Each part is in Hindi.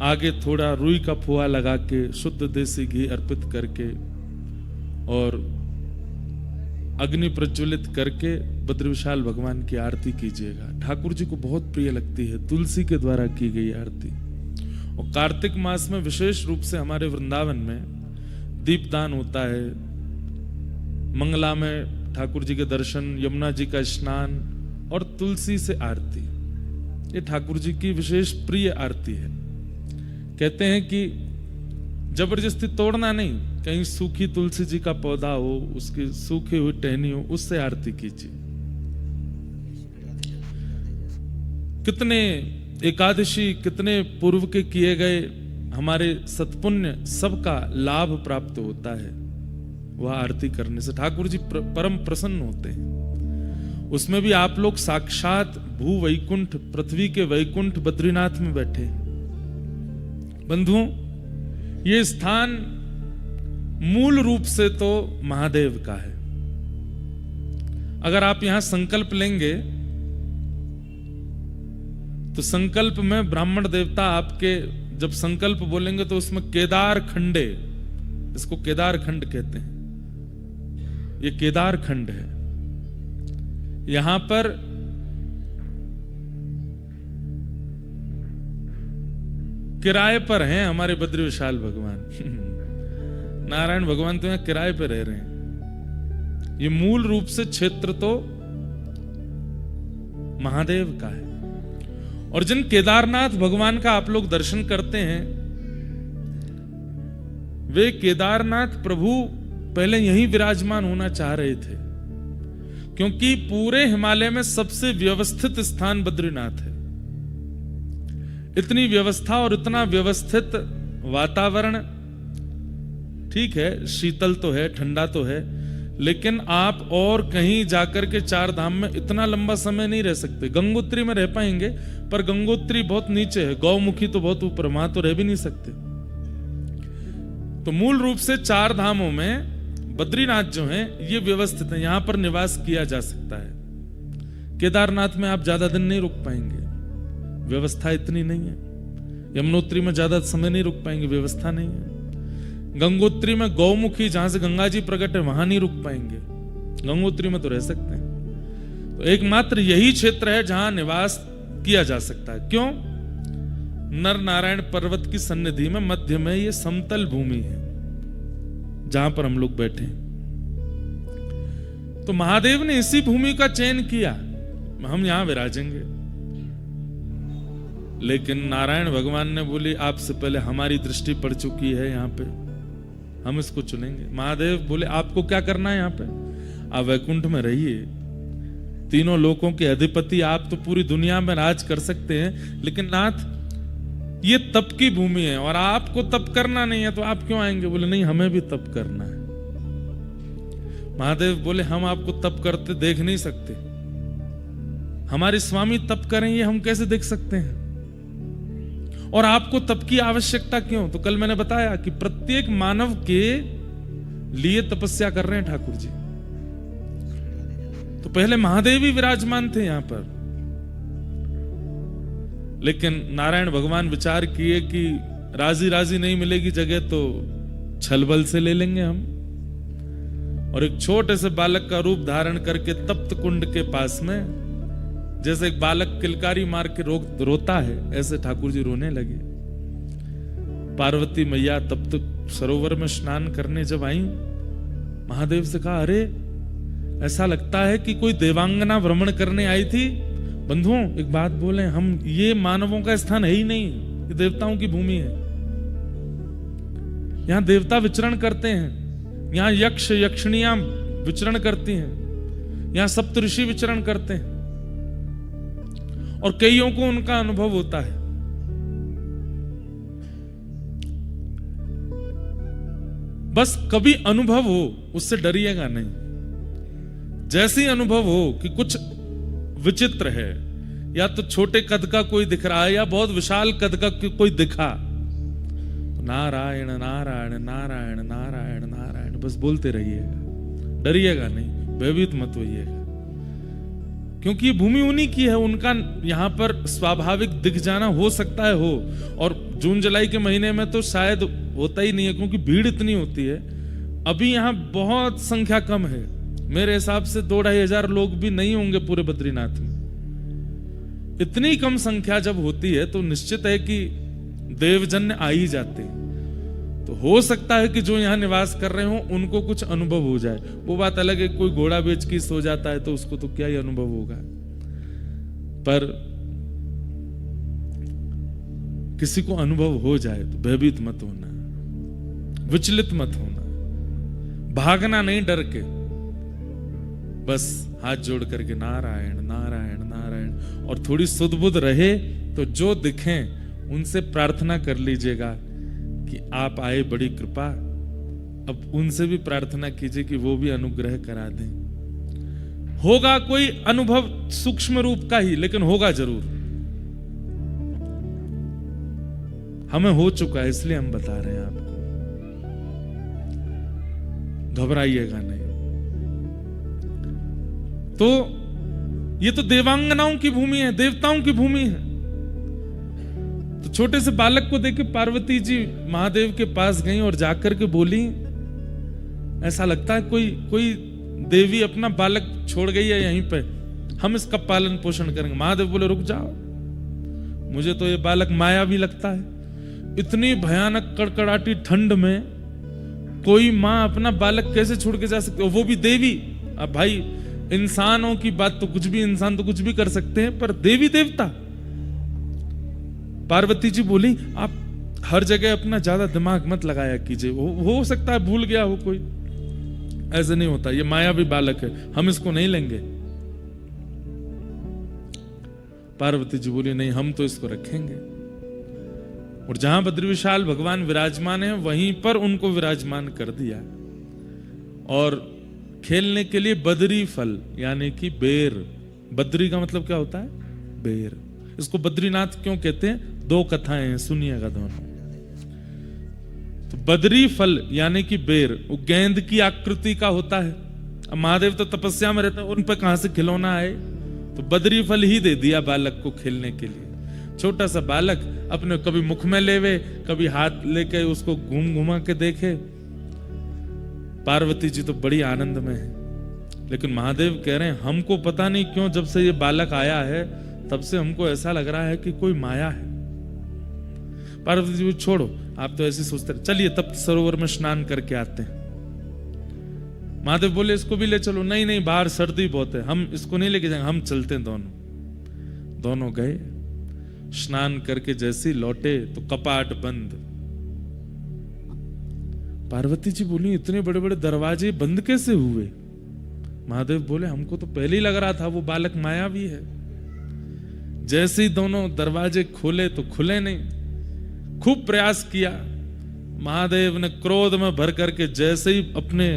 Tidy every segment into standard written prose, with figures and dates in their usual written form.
आगे थोड़ा रुई का फुआ लगा के शुद्ध देसी घी अर्पित करके और अग्नि प्रज्वलित करके बद्री विशाल भगवान की आरती कीजिएगा। ठाकुर जी को बहुत प्रिय लगती है तुलसी के द्वारा की गई आरती। और कार्तिक मास में विशेष रूप से हमारे वृंदावन में दीपदान होता है, मंगला में ठाकुर जी के दर्शन, यमुना जी का स्नान और तुलसी से आरती। ये ठाकुर जी की विशेष प्रिय आरती है। कहते हैं कि जबरदस्ती तोड़ना नहीं, कहीं सूखी तुलसी जी का पौधा हो, उसकी सूखी हुई टहनी हो, उससे आरती कीजिए। कितने एकादशी, कितने पूर्व के किए गए हमारे सत्पुण्य सबका लाभ प्राप्त होता है वह आरती करने से। ठाकुर जी परम प्रसन्न होते हैं। उसमें भी आप लोग साक्षात भू वैकुंठ, पृथ्वी के वैकुंठ बद्रीनाथ में बैठे हैं। बंधुओं, ये स्थान मूल रूप से तो महादेव का है। अगर आप यहां संकल्प लेंगे तो संकल्प में ब्राह्मण देवता आपके जब संकल्प बोलेंगे तो उसमें केदार खंडे, इसको केदार खंड कहते हैं, ये केदार खंड है। यहां पर किराए पर हैं हमारे बद्री विशाल भगवान। नारायण भगवान तो यहां किराए पर रह रहे हैं। ये मूल रूप से क्षेत्र तो महादेव का है। और जिन केदारनाथ भगवान का आप लोग दर्शन करते हैं, वे केदारनाथ प्रभु पहले यहीं विराजमान होना चाह रहे थे, क्योंकि पूरे हिमालय में सबसे व्यवस्थित स्थान बद्रीनाथ है। इतनी व्यवस्था और इतना व्यवस्थित वातावरण, ठीक है शीतल तो है, ठंडा तो है, लेकिन आप और कहीं जाकर के चार धाम में इतना लंबा समय नहीं रह सकते। गंगोत्री में रह पाएंगे, पर गंगोत्री बहुत नीचे है, गौमुखी तो बहुत ऊपर, वहां तो रह भी नहीं सकते। तो मूल रूप से चार धामों में बद्रीनाथ जो है ये व्यवस्थित है, यहां पर निवास किया जा सकता है। केदारनाथ में आप ज्यादा दिन नहीं रुक पाएंगे, व्यवस्था इतनी नहीं है। यमुनोत्री में ज्यादा समय नहीं रुक पाएंगे, व्यवस्था नहीं है। गंगोत्री में गौमुखी, जहां से गंगा जी प्रकट है, वहां नहीं रुक पाएंगे। गंगोत्री में तो रह सकते हैं। तो एकमात्र यही क्षेत्र है जहां निवास किया जा सकता है। क्यों? नर नारायण पर्वत की सन्निधि में मध्य में ये समतल भूमि है जहां पर हम लोग बैठे हैं। तो महादेव ने इसी भूमि का चयन किया, हम यहां विराजेंगे। लेकिन नारायण भगवान ने बोली आपसे पहले हमारी दृष्टि पड़ चुकी है यहां पे, हम इसको चुनेंगे। महादेव बोले आपको क्या करना है यहां पे? आप वैकुंठ में रहिए, तीनों लोकों के अधिपति आप, तो पूरी दुनिया में राज कर सकते हैं, लेकिन नाथ ये तप की भूमि है और आपको तप करना नहीं है, तो आप क्यों आएंगे? बोले नहीं, हमें भी तप करना है। महादेव बोले हम आपको तप करते देख नहीं सकते, हमारे स्वामी तप करें ये हम कैसे देख सकते हैं? और आपको तप की आवश्यकता क्यों? तो कल मैंने बताया कि प्रत्येक मानव के लिए तपस्या कर रहे हैं ठाकुर जी। तो पहले महादेव ही विराजमान थे यहां पर, लेकिन नारायण भगवान विचार किए कि राजी राजी नहीं मिलेगी जगह तो छलबल से ले लेंगे हम। और एक छोटे से बालक का रूप धारण करके तप्त कुंड के पास में, जैसे एक बालक किलकारी मार के रोता है, ऐसे ठाकुर जी रोने लगे। पार्वती मैया तप्त सरोवर में स्नान करने जब आई, महादेव से कहा अरे ऐसा लगता है कि कोई देवांगना भ्रमण करने आई थी। बंधुओं एक बात बोले, हम ये मानवों का स्थान है ही नहीं, ये देवताओं की भूमि है। यहां देवता विचरण करते हैं, यहां यक्ष यक्षिणियां विचरण करती हैं, यहां सप्तऋषि विचरण करते हैं, और कईयों को उनका अनुभव होता है। बस कभी अनुभव हो उससे डरिएगा नहीं। जैसे ही अनुभव हो कि कुछ विचित्र है, या तो छोटे कद का कोई दिख रहा है या बहुत विशाल कद का कोई दिखा, नारायण नारायण नारायण नारायण नारायण बस बोलते रहिएगा, डरिएगा नहीं, भयभीत मत होइएगा। क्योंकि ये भूमि उन्हीं की है, उनका यहाँ पर स्वाभाविक दिख जाना हो सकता है हो, और जून जुलाई के महीने में तो शायद होता ही नहीं है क्योंकि भीड़ इतनी होती है। अभी यहाँ बहुत संख्या कम है, मेरे हिसाब से 2-2.5 हजार लोग भी नहीं होंगे पूरे बद्रीनाथ में। इतनी कम संख्या जब होती है तो निश्चित है कि देवजन्य आ ही जाते हैं। तो हो सकता है कि जो यहाँ निवास कर रहे हो उनको कुछ अनुभव हो जाए, वो बात अलग है। कोई घोड़ा बेच के सो जाता है तो उसको तो क्या ही अनुभव होगा, पर किसी को अनुभव हो जाए तो भयभीत मत होना, विचलित मत होना, भागना नहीं डर के, बस हाथ जोड़ करके नारायण नारायण नारायण, और थोड़ी सुध-बुध रहे तो जो दिखें उनसे प्रार्थना कर लीजिएगा कि आप आए, बड़ी कृपा। अब उनसे भी प्रार्थना कीजिए कि वो भी अनुग्रह करा दें। होगा कोई अनुभव सूक्ष्म रूप का ही, लेकिन होगा जरूर। हमें हो चुका है इसलिए हम बता रहे हैं आपको, घबराइएगा नहीं। तो ये तो देवांगनाओं की भूमि है, देवताओं की भूमि है। तो छोटे से बालक को देख के पार्वती जी महादेव के पास गई और जाकर के बोली, ऐसा लगता है कोई देवी अपना बालक छोड़ गई है यहीं पे, हम इसका पालन पोषण करेंगे। महादेव बोले रुक जाओ, मुझे तो ये बालक मायावी लगता है। इतनी भयानक कड़कड़ाटी ठंड में कोई माँ अपना बालक कैसे छोड़ के जा सकती है, वो भी देवी। अब भाई इंसानों की बात तो कुछ भी, इंसान तो कुछ भी कर सकते हैं, पर देवी देवता। पार्वती जी बोली आप हर जगह अपना ज्यादा दिमाग मत लगाया कीजिए, हो सकता है भूल गया हो कोई, ऐसे नहीं होता, ये मायावी बालक है, हम इसको नहीं लेंगे। पार्वती जी बोली नहीं, हम तो इसको रखेंगे। और जहां बद्री विशाल भगवान विराजमान है वहीं पर उनको विराजमान कर दिया, और खेलने के लिए बद्री फल यानी कि बेर, बद्री का मतलब क्या होता है, बेर। इसको बद्रीनाथ क्यों कहते हैं, 2 कथाएं हैं, सुनिएगा दोनों। तो बद्री फल यानी कि बेर, वो गेंद की आकृति का होता है। अब महादेव तो तपस्या में रहते हैं, उन पर कहां से खिलौना आए, तो बद्री फल ही दे दिया बालक को खेलने के लिए। छोटा सा बालक अपने कभी मुख में लेवे, कभी हाथ लेके उसको घूम घुमा के देखे। पार्वती जी तो बड़ी आनंद में है, लेकिन महादेव कह रहे हैं हमको पता नहीं क्यों जब से ये बालक आया है तब से हमको ऐसा लग रहा है कि कोई माया है। पार्वती जी छोड़ो, आप तो ऐसे सोचते रहे, चलिए तब सरोवर में स्नान करके आते हैं। महादेव बोले इसको भी ले चलो, नहीं नहीं बाहर सर्दी बहुत है, हम इसको नहीं लेके जाएंगे, हम चलते हैं। दोनों गए, स्नान करके जैसे लौटे तो कपाट बंद। पार्वती जी बोली इतने बड़े बड़े दरवाजे बंद कैसे हुए। महादेव बोले हमको तो पहले ही लग रहा था वो बालक मायावी है। जैसे ही दोनों दरवाजे खोले तो खुले नहीं। खूब प्रयास किया, महादेव ने क्रोध में भर करके जैसे ही अपने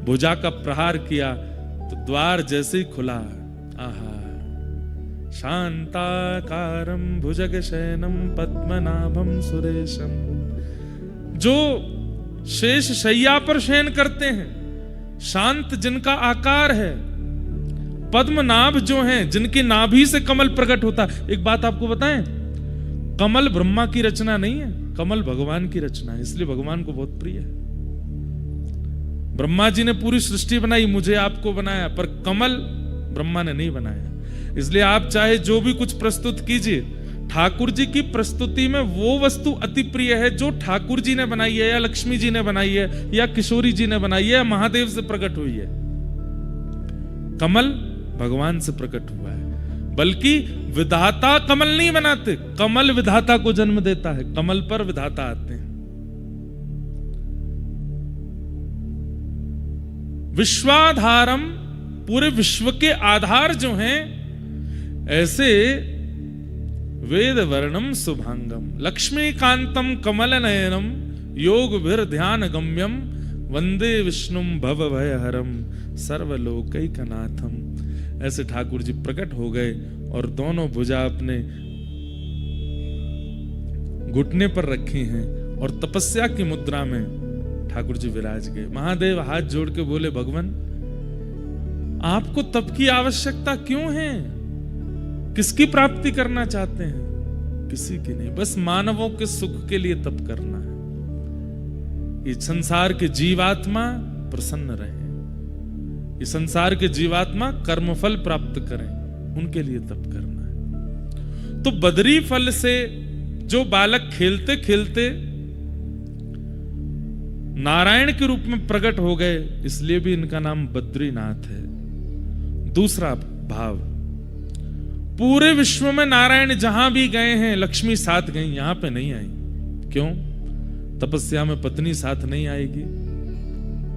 भुजा का प्रहार किया तो द्वार जैसे ही खुला, आहा, शांताकारं भुजगशयनं पद्मनाभं सुरेशम। जो शेष शैया पर शयन करते हैं, शांत जिनका आकार है, पद्मनाभ जो हैं जिनकी नाभि से कमल प्रकट होता है। एक बात आपको बताएं, कमल ब्रह्मा की रचना नहीं है, कमल भगवान की रचना है, इसलिए भगवान को बहुत प्रिय है। ब्रह्मा जी ने पूरी सृष्टि बनाई, मुझे आपको बनाया, पर कमल ब्रह्मा ने नहीं बनाया। इसलिए आप चाहे जो भी कुछ प्रस्तुत कीजिए, ठाकुर जी की प्रस्तुति में वो वस्तु अति प्रिय है जो ठाकुर जी ने बनाई है, या लक्ष्मी जी ने बनाई है, या किशोरी जी ने बनाई है, या महादेव से प्रकट हुई है। कमल भगवान से प्रकट हुआ है, बल्कि विधाता कमल नहीं बनाते, कमल विधाता को जन्म देता है, कमल पर विधाता आते हैं। विश्वाधारम, पूरे विश्व के आधार जो हैं, ऐसे वेद वर्णम शुभांगम लक्ष्मीकांतम कमल नयनम योग भीर ध्यान गम्यम वंदे विष्णुम भव भयहरम सर्वलोकैकनाथम। ऐसे ठाकुर जी प्रकट हो गए और दोनों भुजा अपने घुटने पर रखी हैं और तपस्या की मुद्रा में ठाकुर जी विराज गए। महादेव हाथ जोड़ के बोले भगवान आपको तप की आवश्यकता क्यों है? किसकी प्राप्ति करना चाहते हैं? किसी की नहीं, बस मानवों के सुख के लिए तप करना है। ये संसार के जीवात्मा प्रसन्न रहे, ये संसार के जीवात्मा कर्मफल प्राप्त करें, उनके लिए तप करना है। तो बदरी फल से जो बालक खेलते खेलते नारायण के रूप में प्रकट हो गए, इसलिए भी इनका नाम बद्रीनाथ है। दूसरा भाव, पूरे विश्व में नारायण जहां भी गए हैं लक्ष्मी साथ गई, यहां पे नहीं आई। क्यों? तपस्या में पत्नी साथ नहीं आएगी।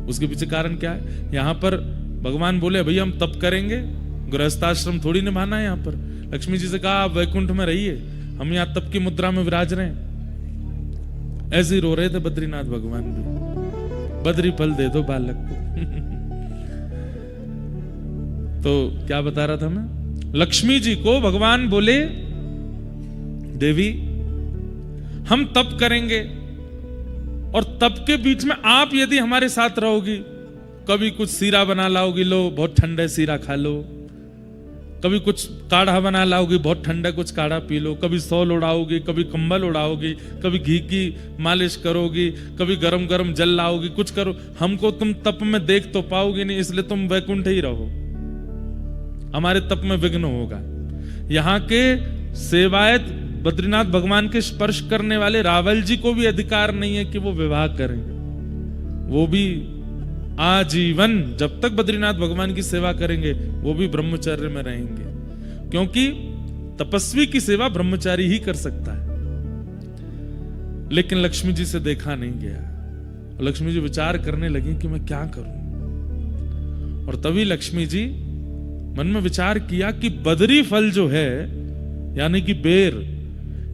उसके पीछे कारण क्या है? यहां पर भगवान बोले भैया हम तप करेंगे, गृहस्थाश्रम थोड़ी निभाना है। यहां पर लक्ष्मी जी से कहा आप वैकुंठ में रहिए, हम यहां तप की मुद्रा में विराज रहे हैं। ऐसे ही रो रहे थे बद्रीनाथ भगवान भी, बद्री फल दे दो बालक को। तो क्या बता रहा था मैं? लक्ष्मी जी को भगवान बोले देवी हम तप करेंगे, और तप के बीच में आप यदि हमारे साथ रहोगी, कभी कुछ सीरा बना लाओगी, लो बहुत ठंडा सीरा खा लो, कभी कुछ काढ़ा बना लाओगी, बहुत ठंडा कुछ काढ़ा पी लो, कभी सौल उड़ाओगी, कभी कंबल उड़ाओगी, कभी घी की मालिश करोगी, कभी गरम गरम जल लाओगी, कुछ करो, हमको तुम तप में देख तो पाओगी नहीं, इसलिए तुम वैकुंठ ही रहो, हमारे तप में विघ्न होगा। यहां के सेवायत बद्रीनाथ भगवान के स्पर्श करने वाले रावल जी को भी अधिकार नहीं है कि वो विवाह करें। वो भी आजीवन जब तक बद्रीनाथ भगवान की सेवा करेंगे वो भी ब्रह्मचर्य में रहेंगे, क्योंकि तपस्वी की सेवा ब्रह्मचारी ही कर सकता है। लेकिन लक्ष्मी जी से देखा नहीं गया। लक्ष्मी जी विचार करने लगी कि मैं क्या करूं, और तभी लक्ष्मी जी मन में विचार किया कि बदरी फल जो है यानी कि बेर,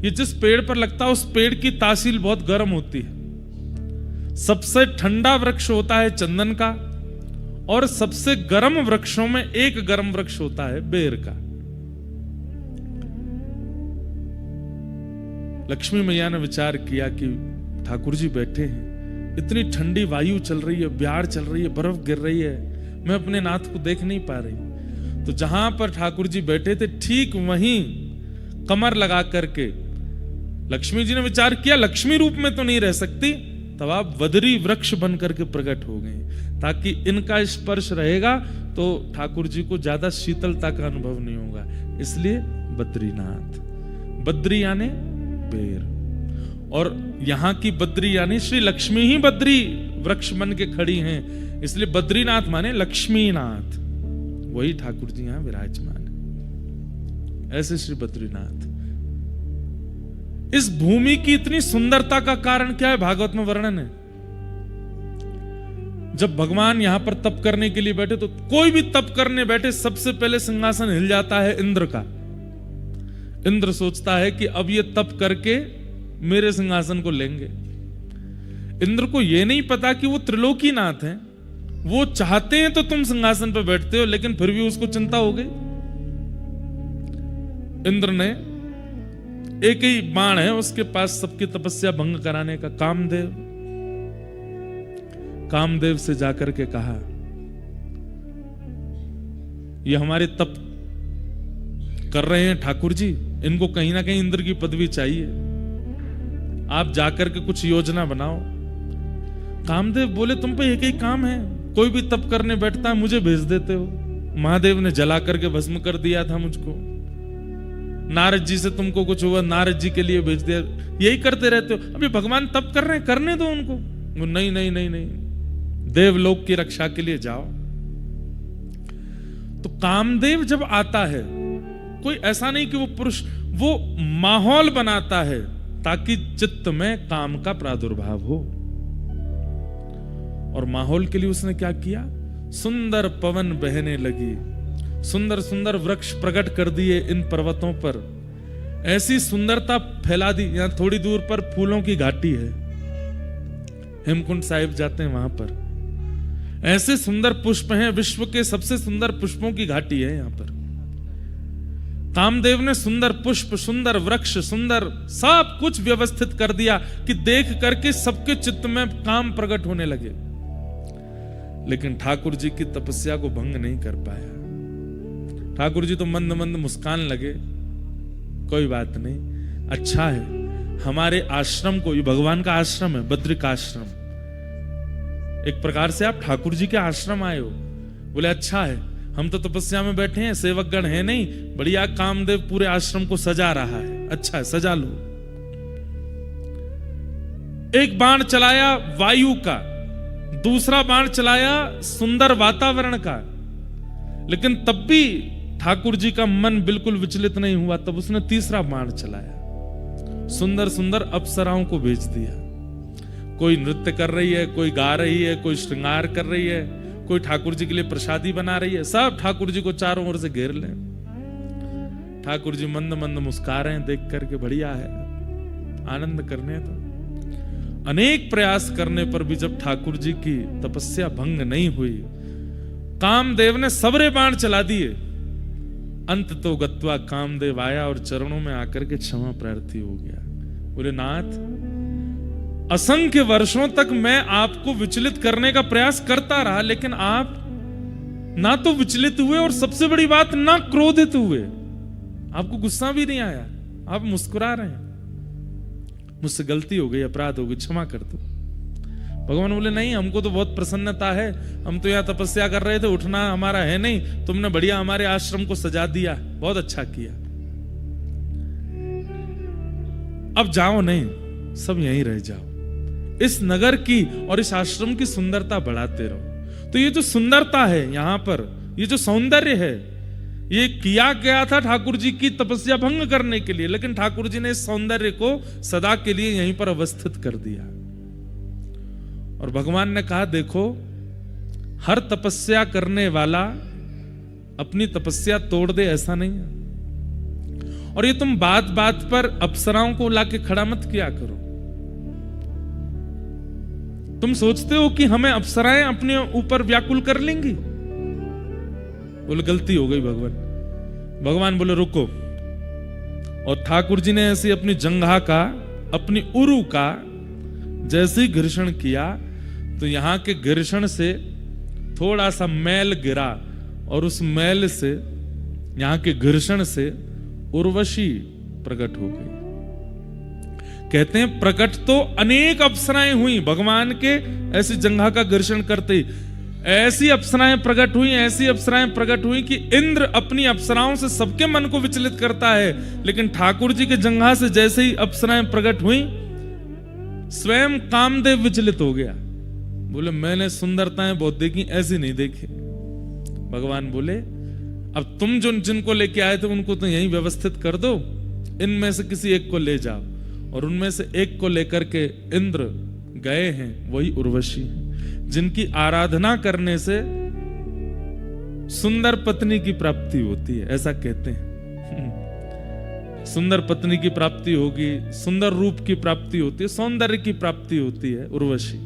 ये जिस पेड़ पर लगता है उस पेड़ की तासील बहुत गर्म होती है। सबसे ठंडा वृक्ष होता है चंदन का, और सबसे गर्म वृक्षों में एक गर्म वृक्ष होता है बेर का। लक्ष्मी मैया ने विचार किया कि ठाकुर जी बैठे हैं, इतनी ठंडी वायु चल रही है, ब्यार चल रही है, बर्फ गिर रही है, मैं अपने नाथ को देख नहीं पा रही। तो जहां पर ठाकुर जी बैठे थे ठीक वहीं कमर लगा करके लक्ष्मी जी ने विचार किया लक्ष्मी रूप में तो नहीं रह सकती, तब आप बदरी वृक्ष बन करके प्रकट हो गए, ताकि इनका स्पर्श रहेगा तो ठाकुर जी को ज्यादा शीतलता का अनुभव नहीं होगा। इसलिए बद्रीनाथ, बद्री यानी बेर, और यहां की बद्री यानी श्री लक्ष्मी ही बद्री वृक्ष बन के खड़ी हैं, इसलिए बद्रीनाथ माने लक्ष्मीनाथ, वही ठाकुर जी यहां विराजमान है। ऐसे श्री बद्रीनाथ। इस भूमि की इतनी सुंदरता का कारण क्या है? भागवत में वर्णन है। जब भगवान यहां पर तप करने के लिए बैठे, तो कोई भी तप करने बैठे सबसे पहले सिंहासन हिल जाता है इंद्र का। इंद्र सोचता है कि अब ये तप करके मेरे सिंहासन को लेंगे। इंद्र को यह नहीं पता कि वो त्रिलोकीनाथ हैं, वो चाहते हैं तो तुम सिंहासन पर बैठते हो, लेकिन फिर भी उसको चिंता हो गई। इंद्र ने एक ही बाण है उसके पास सबकी तपस्या भंग कराने का, कामदेव से जाकर के कहा ये हमारे तप कर रहे हैं ठाकुर जी, इनको कहीं ना कहीं इंद्र की पदवी चाहिए, आप जाकर के कुछ योजना बनाओ। कामदेव बोले तुम पे एक ही काम है, कोई भी तप करने बैठता है मुझे भेज देते हो। महादेव ने जला करके भस्म कर दिया था मुझको, नारद जी से तुमको कुछ हुआ, नारद जी के लिए भेज दिया, यही करते रहते हो। अभी भगवान तप कर रहे हैं, करने दो उनको। वो नहीं नहीं नहीं नहीं, देवलोक की रक्षा के लिए जाओ। तो कामदेव जब आता है, कोई ऐसा नहीं कि वो पुरुष, वो माहौल बनाता है ताकि चित्त में काम का प्रादुर्भाव हो। और माहौल के लिए उसने क्या किया? सुंदर पवन बहने लगी, सुंदर सुंदर वृक्ष प्रकट कर दिए इन पर्वतों पर, ऐसी सुंदरता फैला दी। यहां थोड़ी दूर पर फूलों की घाटी है, हेमकुंड साहिब जाते हैं वहां पर, ऐसे सुंदर पुष्प हैं, विश्व के सबसे सुंदर पुष्पों की घाटी है यहां पर। कामदेव ने सुंदर पुष्प, सुंदर वृक्ष, सुंदर सब कुछ व्यवस्थित कर दिया कि देख करके सबके चित्त में काम प्रकट होने लगे। लेकिन ठाकुर जी की तपस्या को भंग नहीं कर पाया। ठाकुर जी तो मंद मंद मुस्कान लगे, कोई बात नहीं, अच्छा है। हमारे आश्रम को, ये भगवान का आश्रम है, बद्रिक आश्रम, एक प्रकार से आप ठाकुर जी के आश्रम आए हो। बोले अच्छा है, हम तो तपस्या में बैठे हैं, सेवकगण है नहीं, बढ़िया कामदेव पूरे आश्रम को सजा रहा है, अच्छा है, सजा लो। एक बाण चलाया वायु का, दूसरा बाण चलाया सुंदर वातावरण का, लेकिन तब भी ठाकुर जी का मन बिल्कुल विचलित नहीं हुआ। तब उसने तीसरा बाण चलाया, सुंदर सुंदर अप्सराओं को भेज दिया। कोई नृत्य कर रही है, कोई गा रही है, कोई श्रृंगार कर रही है, कोई ठाकुर जी के लिए प्रसादी बना रही है, सब ठाकुर जी को चारों ओर से घेर ले। ठाकुर जी मंद मंद मुस्कुरा रहे हैं, देख करके बढ़िया है, आनंद करने तो। अनेक प्रयास करने पर भी जब ठाकुर जी की तपस्या भंग नहीं हुई, कामदेव ने सबरे बाण चला दिए। अंत तो गत्वा कामदेव आया और चरणों में आकर के क्षमा प्रार्थी हो गया। बोले नाथ, असंख्य वर्षों तक मैं आपको विचलित करने का प्रयास करता रहा, लेकिन आप ना तो विचलित हुए और सबसे बड़ी बात ना क्रोधित हुए। आपको गुस्सा भी नहीं आया, आप मुस्कुरा रहे हैं। मुझसे गलती हो गई, अपराध हो गई, क्षमा कर दो। भगवान बोले नहीं, हमको तो बहुत प्रसन्नता है, हम तो यहाँ तपस्या कर रहे थे, उठना हमारा है नहीं, तुमने बढ़िया हमारे आश्रम को सजा दिया, बहुत अच्छा किया। अब जाओ नहीं, सब यहीं रह जाओ, इस नगर की और इस आश्रम की सुंदरता बढ़ाते रहो। तो ये जो सुंदरता है यहां पर, ये जो सौंदर्य है, ये किया गया था ठाकुर जी की तपस्या भंग करने के लिए, लेकिन ठाकुर जी ने इस सौंदर्य को सदा के लिए यहीं पर अवस्थित कर दिया। और भगवान ने कहा देखो, हर तपस्या करने वाला अपनी तपस्या तोड़ दे ऐसा नहीं है। और ये तुम बात बात पर अप्सराओं को लाके खड़ा मत किया करो। तुम सोचते हो कि हमें अप्सराएं अपने ऊपर व्याकुल कर लेंगी। बोले गलती हो गई भगवान। भगवान बोले रुको। और ठाकुर जी ने ऐसी अपनी जंघा का, अपनी उरु का जैसे ही घर्षण किया, तो यहां के घर्षण से थोड़ा सा मैल गिरा, और उस मैल से, यहां के घर्षण से उर्वशी प्रकट हो गई। कहते हैं प्रकट तो अनेक अप्सराएं हुई भगवान के ऐसी जंघा का घर्षण करते। ऐसी अप्सराएं प्रकट हुई, ऐसी अप्सराएं प्रकट हुई कि इंद्र अपनी अप्सराओं से सबके मन को विचलित करता है, लेकिन ठाकुर जी के जंघा से जैसे ही अप्सराएं प्रकट हुई, स्वयं कामदेव विचलित हो गया। बोले मैंने सुंदरताएं बहुत देखी, ऐसी नहीं देखी। भगवान बोले अब तुम जो जिनको लेके आए थे उनको तो यहीं व्यवस्थित कर दो, इनमें से किसी एक को ले जाओ। और उनमें से एक को लेकर के इंद्र गए हैं, वही उर्वशी हैं, जिनकी आराधना करने से सुंदर पत्नी की प्राप्ति होती है, ऐसा कहते हैं। सुंदर पत्नी की प्राप्ति होगी, सुंदर रूप की प्राप्ति होती है, सौंदर्य की प्राप्ति होती है उर्वशी।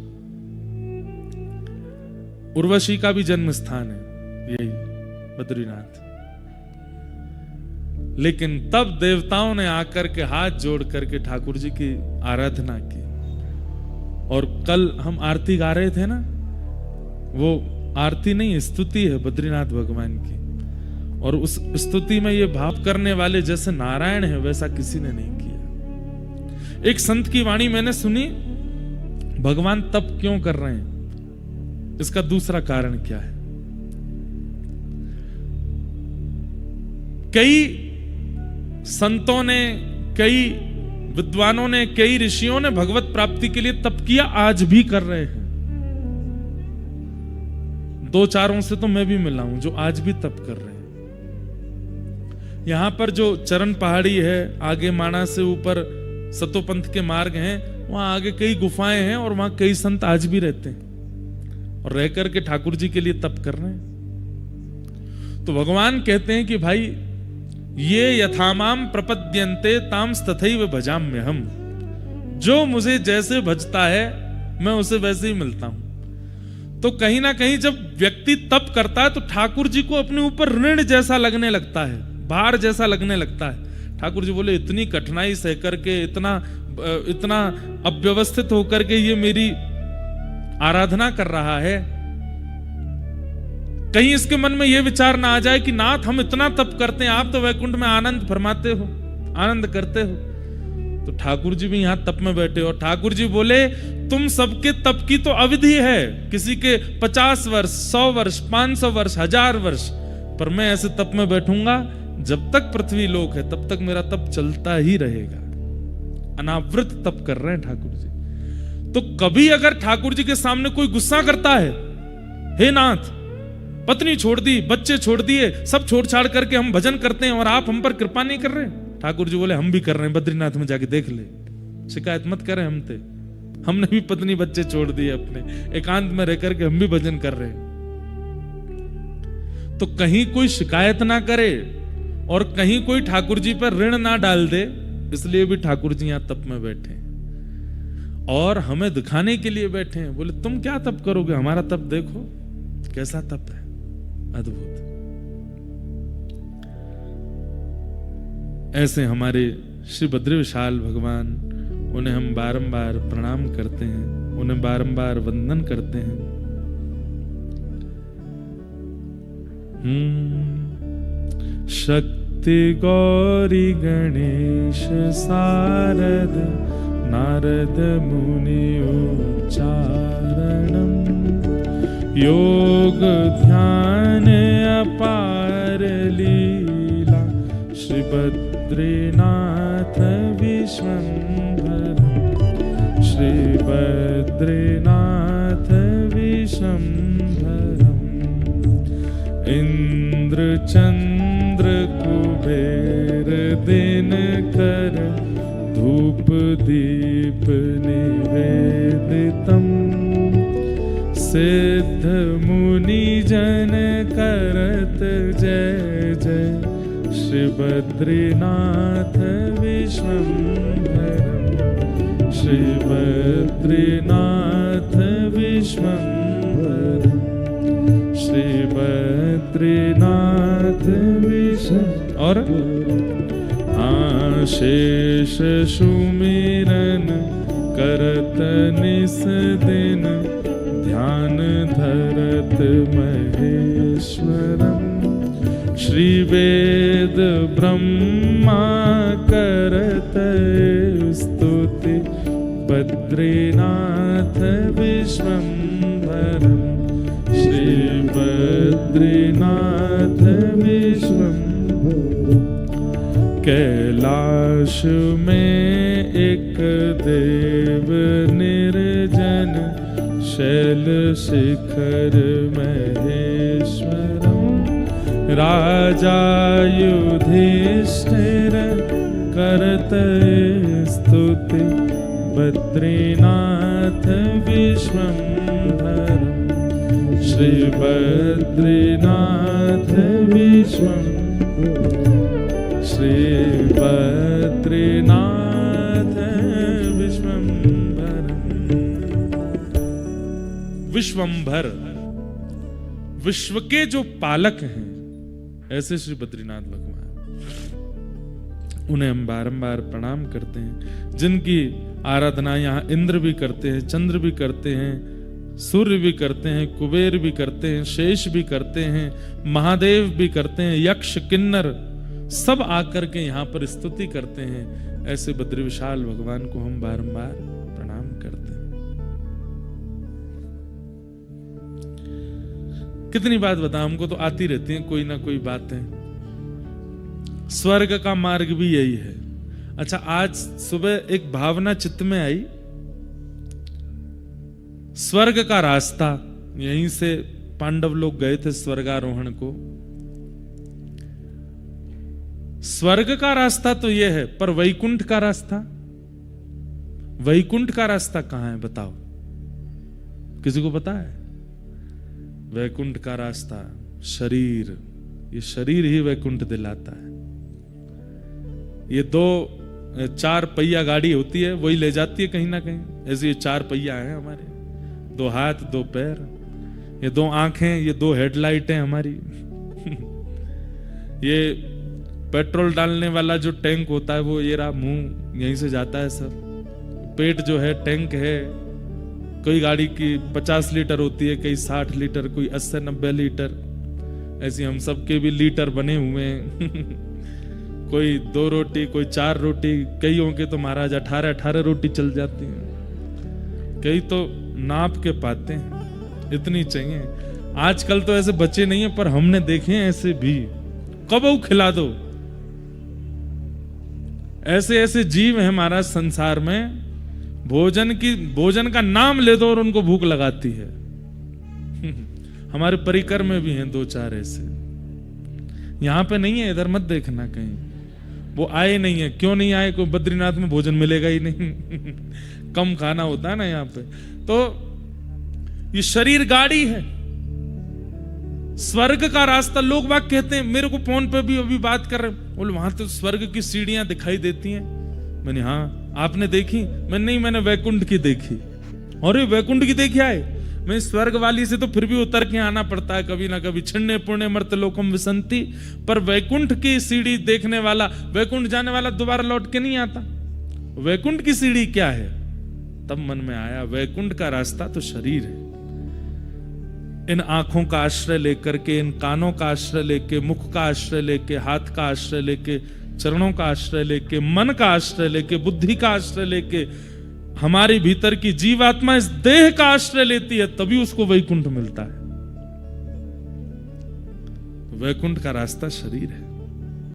उर्वशी का भी जन्म स्थान है यही बद्रीनाथ। लेकिन तब देवताओं ने आकर के हाथ जोड़ करके ठाकुर जी की आराधना की। और कल हम आरती गा रहे थे ना, वो आरती नहीं, स्तुति है बद्रीनाथ भगवान की। और उस स्तुति में ये भाव करने वाले जैसे नारायण है, वैसा किसी ने नहीं किया। एक संत की वाणी मैंने सुनी, भगवान तप क्यों कर रहे हैं, इसका दूसरा कारण क्या है। कई संतों ने, कई विद्वानों ने, कई ऋषियों ने भगवत प्राप्ति के लिए तप किया, आज भी कर रहे हैं। दो चारों से तो मैं भी मिला हूं जो आज भी तप कर रहे हैं। यहां पर जो चरण पहाड़ी है, आगे माणा से ऊपर सतोपंथ के मार्ग हैं, वहां आगे कई गुफाएं हैं, और वहां कई संत आज भी रहते हैं और रह करके ठाकुर जी के लिए तप कर रहे हैं। तो भगवान कहते हैं कि भाई ये यथामाम प्रपद्यन्ते ताम तथैव भजाम्यहम्, जो मुझे जैसे भजता है मैं उसे वैसे ही मिलता हूं। तो कहीं ना कहीं जब व्यक्ति तप करता है तो ठाकुर जी को अपने ऊपर ऋण जैसा लगने लगता है, भार जैसा लगने लगता है। ठाकुर जी बोले इतनी कठिनाई सह करके, इतना अव्यवस्थित होकर के ये मेरी आराधना कर रहा है, कहीं इसके मन में यह विचार ना आ जाए कि नाथ हम इतना तप करते हैं, आप तो वैकुंठ में आनंद फरमाते हो, आनंद करते हो। तो ठाकुर जी भी यहां तप में बैठे और ठाकुर जी बोले तुम सबके तप की तो अवधि है, किसी के 50 वर्ष, 100 वर्ष, 500 वर्ष, 1000 वर्ष, पर मैं ऐसे तप में बैठूंगा जब तक पृथ्वी लोक है, तब तक मेरा तप चलता ही रहेगा। अनावृत तप कर रहे हैं ठाकुर जी। तो कभी अगर ठाकुर जी के सामने कोई गुस्सा करता है, हे नाथ पत्नी छोड़ दी, बच्चे छोड़ दिए, सब छोड़ छाड़ करके हम भजन करते हैं और आप हम पर कृपा नहीं कर रहे, ठाकुर जी बोले हम भी कर रहे हैं, बद्रीनाथ में जाके देख ले, शिकायत मत करें हमसे, हमने भी पत्नी बच्चे छोड़ दिए, अपने एकांत में रह करके हम भी भजन कर रहे हैं। तो कहीं कोई शिकायत ना करे और कहीं कोई ठाकुर जी पर ऋण ना डाल दे, इसलिए भी ठाकुर जी यहां तप में बैठे और हमें दिखाने के लिए बैठे हैं। बोले तुम क्या तप करोगे, हमारा तप देखो कैसा तप है, अद्भुत। ऐसे हमारे श्री बद्री विशाल भगवान, उन्हें हम बारंबार प्रणाम करते हैं, उन्हें बारंबार वंदन करते हैं। शक्ति गौरी गणेश सारद नारद मुनि उच्चारणम, योग ध्यान अपार लीला श्री बद्रीनाथ विश्वंभर, श्री बद्रीनाथ विश्वंभरम। इंद्र चंद्र कुबेर दिनकर धूप दीप निवेदितम, सिद्ध मुनि जन करत जय जय श्री बद्रीनाथ विश्वंभरम, श्री बद्रीनाथ विश्वंभरम, श्री बद्रीनाथ विश्वंभरम। और आशेष सुमिरन करत निस दिन, ध्यान धरत महेश्वरम, श्री वेद ब्रह्मा करत स्तुति, बद्रीनाथ विश्वंभरम, श्री बद्रीनाथ विश्वंभरम। कैलाश में एक देव निर्जन, शैल शिखर महेश्वरम, राजा युधिष्ठिर करत स्तुति, बद्रीनाथ विश्वंभरम, श्री बद्रीनाथ विश्वंभरम, श्री बद्रीनाथ विश्वंभरम। विश्वंभर, विश्व के जो पालक हैं, ऐसे श्री बद्रीनाथ भगवान, उन्हें हम बारंबार प्रणाम करते हैं, जिनकी आराधना यहाँ इंद्र भी करते हैं, चंद्र भी करते हैं, सूर्य भी करते हैं, कुबेर भी करते हैं, शेष भी करते हैं, महादेव भी करते हैं, यक्ष किन्नर सब आकर के यहाँ पर स्तुति करते हैं। ऐसे बद्री विशाल भगवान को हम बारंबार प्रणाम करते हैं। कितनी बात बता, हमको तो आती रहती हैं कोई ना कोई बातें। स्वर्ग का मार्ग भी यही है। अच्छा, आज सुबह एक भावना चित्त में आई, स्वर्ग का रास्ता, यहीं से पांडव लोग गए थे स्वर्गारोहण को। स्वर्ग का रास्ता तो यह है, पर वैकुंठ का रास्ता, वैकुंठ का रास्ता कहां है बताओ, किसी को पता है? वैकुंठ का रास्ता शरीर, ये शरीर ही वैकुंठ दिलाता है। ये 4 पहिया गाड़ी होती है, वही ले जाती है कहीं ना कहीं। ऐसे ये 4 पहिया है हमारे, 2 हाथ 2 पैर, ये 2 आंखें, ये 2 हेडलाइटें हमारी। ये पेट्रोल डालने वाला जो टैंक होता है वो ये रहा, मुंह यहीं से जाता है सब। पेट जो है टैंक है, कोई गाड़ी की 50 लीटर होती है, कई 60 लीटर, कोई 80-90 लीटर। ऐसी हम सबके भी लीटर बने हुए हैं। कोई 2 रोटी, कोई 4 रोटी, कईयों के तो महाराज 18 रोटी चल जाती हैं, कई तो नाप के पाते हैं, इतनी चाहिए। आजकल तो ऐसे बच्चे नहीं है, पर हमने देखे हैं ऐसे भी, कब खिला दो। ऐसे ऐसे जीव हैं महाराज संसार में, भोजन का नाम ले दो और उनको भूख लगाती है। हमारे परिकर में भी हैं 2-4 ऐसे। यहां पे नहीं है, इधर मत देखना कहीं, वो आए नहीं है। क्यों नहीं आए? कोई बद्रीनाथ में भोजन मिलेगा ही नहीं। कम खाना होता है ना यहाँ पे। तो ये शरीर गाड़ी है, स्वर्ग का रास्ता। लोग बाग कहते हैं, मेरे को फोन पे भी अभी बात कर रहे, बोले वहां तो स्वर्ग की सीढ़ियां दिखाई देती हैं। मैंने हाँ, आपने देखी? मैंने नहीं, मैंने वैकुंठ की देखी। अरे वैकुंठ की देखी आए? मैं स्वर्ग वाली से तो फिर भी उतर के आना पड़ता है कभी ना कभी, छिन्ने पुण्य मर्त लोकम विसंति। पर वैकुंठ की सीढ़ी देखने वाला, वैकुंठ जाने वाला दोबारा लौट के नहीं आता। वैकुंठ की सीढ़ी क्या है? तब मन में आया, वैकुंठ का रास्ता तो शरीर है। इन आंखों का आश्रय लेकर के, इन कानों का आश्रय लेके, मुख का आश्रय लेके, हाथ का आश्रय लेके, चरणों का आश्रय लेके, मन का आश्रय लेके, बुद्धि का आश्रय लेके, हमारे भीतर की जीवात्मा इस देह का आश्रय लेती है, तभी उसको वैकुंठ मिलता है। वैकुंठ का रास्ता शरीर है।